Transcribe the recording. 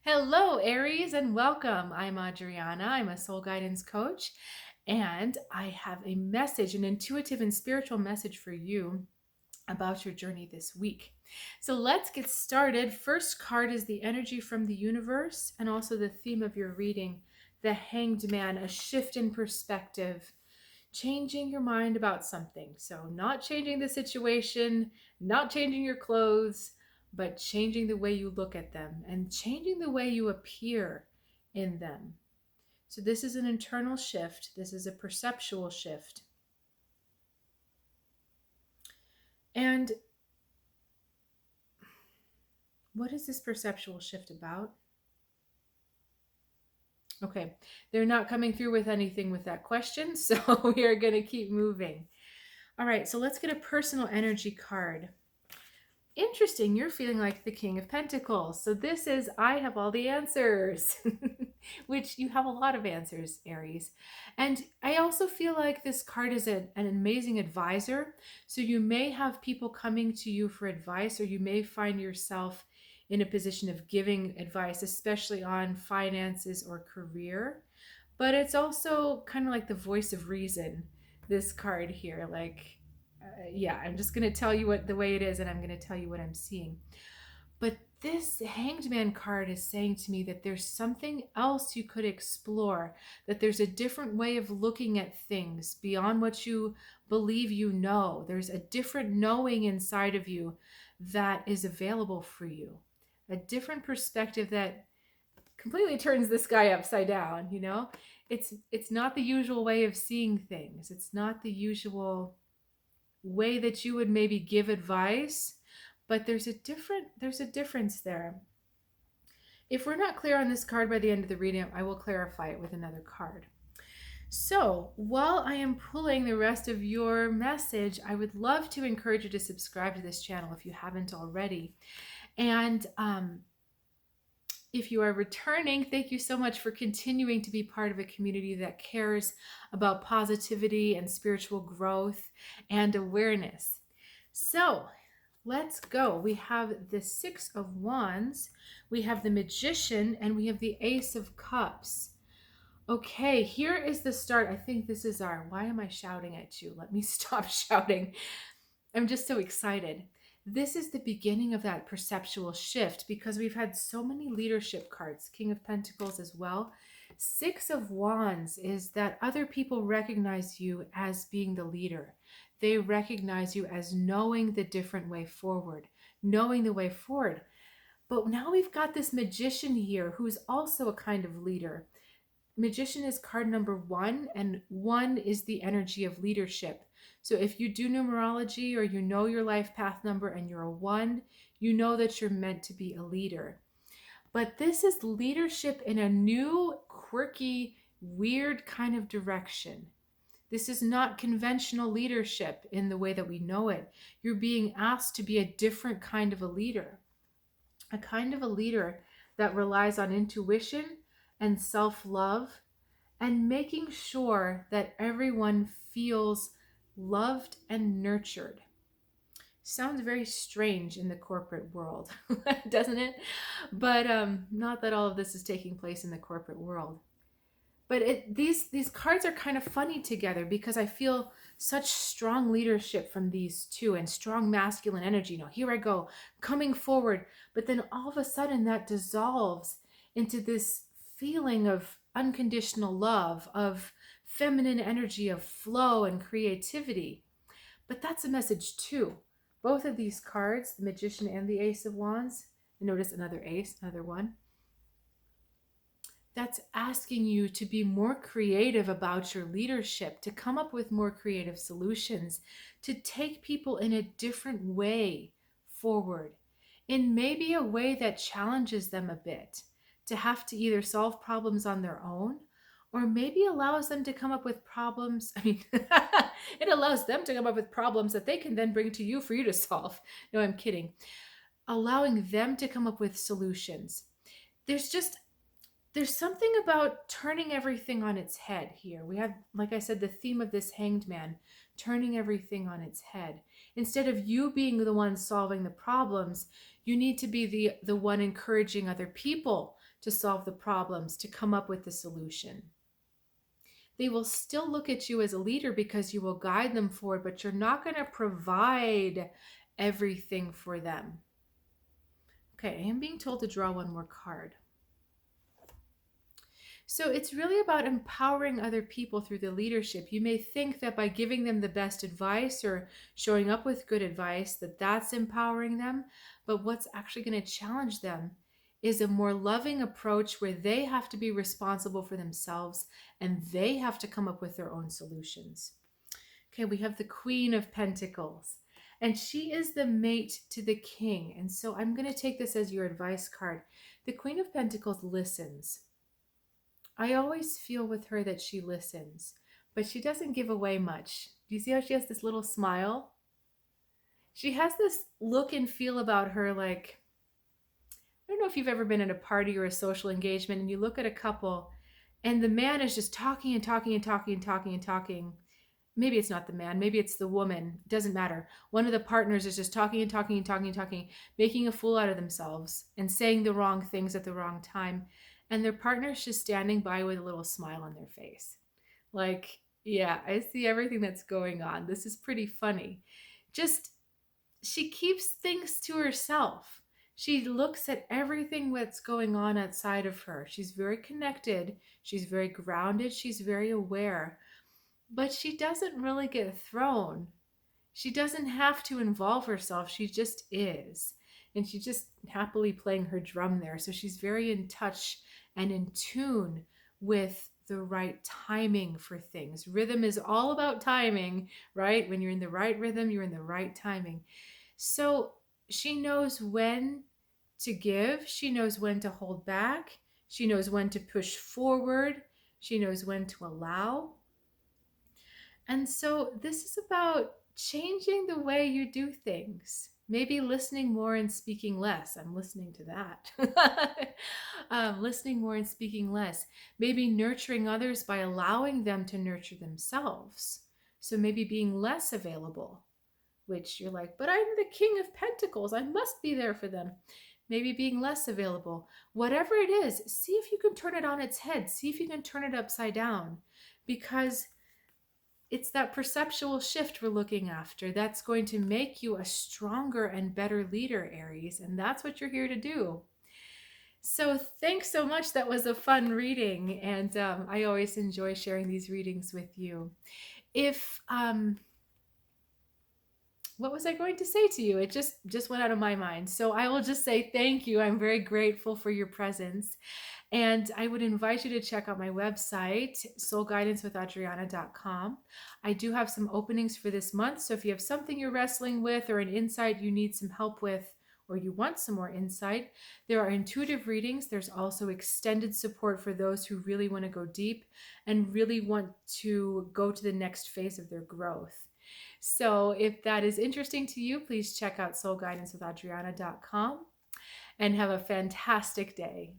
Hello, Aries, and welcome. I'm Adriana. I'm a soul guidance coach, and I have a message, an intuitive and spiritual message for you about your journey this week. So let's get started. First card is the energy from the universe, and also the theme of your reading, the Hanged Man, a shift in perspective, changing your mind about something. So, not changing the situation, not changing your clothes, but changing the way you look at them and changing the way you appear in them. So, this is an internal shift, this is a perceptual shift. And what is this perceptual shift about? Okay, they're not coming through with anything with that question, so we are going to keep moving. All right, so let's get a personal energy card. Interesting, you're feeling like the King of Pentacles. So this is, I have all the answers, which you have a lot of answers, Aries. And I also feel like this card is an amazing advisor. So you may have people coming to you for advice, or you may find yourself in a position of giving advice, especially on finances or career. But it's also kind of like the voice of reason, this card here. Yeah, I'm just going to tell you what the way it is, and I'm going to tell you what I'm seeing. But this Hanged Man card is saying to me that there's something else you could explore, that there's a different way of looking at things beyond what you believe you know. There's a different knowing inside of you that is available for you, a different perspective that completely turns this guy upside down, you know? It's not the usual way of seeing things. It's not the usual way that you would maybe give advice, but there's a difference there. If we're not clear on this card by the end of the reading, I will clarify it with another card. So while I am pulling the rest of your message, I would love to encourage you to subscribe to this channel if you haven't already. And if you are returning, thank you so much for continuing to be part of a community that cares about positivity and spiritual growth and awareness. So let's go. We have the Six of Wands, we have the Magician, and we have the Ace of Cups. Okay, here is the start. I think this is our, why am I shouting at you? Let me stop shouting. I'm just so excited. This is the beginning of that perceptual shift because we've had so many leadership cards, King of Pentacles as well. Six of Wands is that other people recognize you as being the leader. They recognize you as knowing the different way forward, knowing the way forward. But now we've got this Magician here who's also a kind of leader. Magician is card number 1, and 1 is the energy of leadership. So if you do numerology or you know your life path number and you're a 1, you know that you're meant to be a leader. But this is leadership in a new, quirky, weird kind of direction. This is not conventional leadership in the way that we know it. You're being asked to be a different kind of a leader, a kind of a leader that relies on intuition and self-love and making sure that everyone feels loved and nurtured. Sounds very strange in the corporate world, doesn't it? But not that all of this is taking place in the corporate world. But these cards are kind of funny together because I feel such strong leadership from these two and strong masculine energy. You know, here I go, coming forward. But then all of a sudden that dissolves into this feeling of unconditional love, of feminine energy, of flow and creativity. But that's a message too. Both of these cards, the Magician and the Ace of Wands, and notice another ace, another one, that's asking you to be more creative about your leadership, to come up with more creative solutions, to take people in a different way forward, in maybe a way that challenges them a bit, to have to either solve problems on their own or maybe allows them to come up with problems. I mean, it allows them to come up with problems that they can then bring to you for you to solve. No, I'm kidding. Allowing them to come up with solutions. There's something about turning everything on its head here. We have, like I said, the theme of this Hanged Man, turning everything on its head. Instead of you being the one solving the problems, you need to be the one encouraging other people to solve the problems, to come up with the solution. They will still look at you as a leader because you will guide them forward, but you're not going to provide everything for them. Okay, I am being told to draw one more card. So it's really about empowering other people through the leadership. You may think that by giving them the best advice or showing up with good advice, that that's empowering them. But what's actually going to challenge them is a more loving approach where they have to be responsible for themselves and they have to come up with their own solutions. Okay, we have the Queen of Pentacles, and she is the mate to the King. And so I'm going to take this as your advice card. The Queen of Pentacles listens. I always feel with her that she listens, but she doesn't give away much. Do you see how she has this little smile? She has this look and feel about her like, I don't know if you've ever been at a party or a social engagement and you look at a couple and the man is just talking and talking and talking and talking and talking. Maybe it's not the man, maybe it's the woman. It doesn't matter. One of the partners is just talking and talking and talking and talking, making a fool out of themselves and saying the wrong things at the wrong time. And their partner's just standing by with a little smile on their face. Like, yeah, I see everything that's going on. This is pretty funny. Just, she keeps things to herself. She looks at everything that's going on outside of her. She's very connected. She's very grounded. She's very aware. But she doesn't really get thrown. She doesn't have to involve herself. She just is. And she's just happily playing her drum there. So she's very in touch and in tune with the right timing for things. Rhythm is all about timing, right? When you're in the right rhythm, you're in the right timing. So she knows when to give. She knows when to hold back. She knows when to push forward. She knows when to allow. And so this is about changing the way you do things. Maybe listening more and speaking less. I'm listening to that. Listening more and speaking less. Maybe nurturing others by allowing them to nurture themselves. So maybe being less available, which you're like, but I'm the King of Pentacles. I must be there for them. Maybe being less available. Whatever it is, see if you can turn it on its head. See if you can turn it upside down. Because it's that perceptual shift we're looking after that's going to make you a stronger and better leader, Aries. And that's what you're here to do. So thanks so much. That was a fun reading. And I always enjoy sharing these readings with you. What was I going to say to you? It just went out of my mind. So I will just say thank you. I'm very grateful for your presence. And I would invite you to check out my website, soulguidancewithadriana.com. I do have some openings for this month. So if you have something you're wrestling with or an insight you need some help with, or you want some more insight, there are intuitive readings. There's also extended support for those who really want to go deep and really want to go to the next phase of their growth. So if that is interesting to you, please check out soulguidancewithadriana.com and have a fantastic day.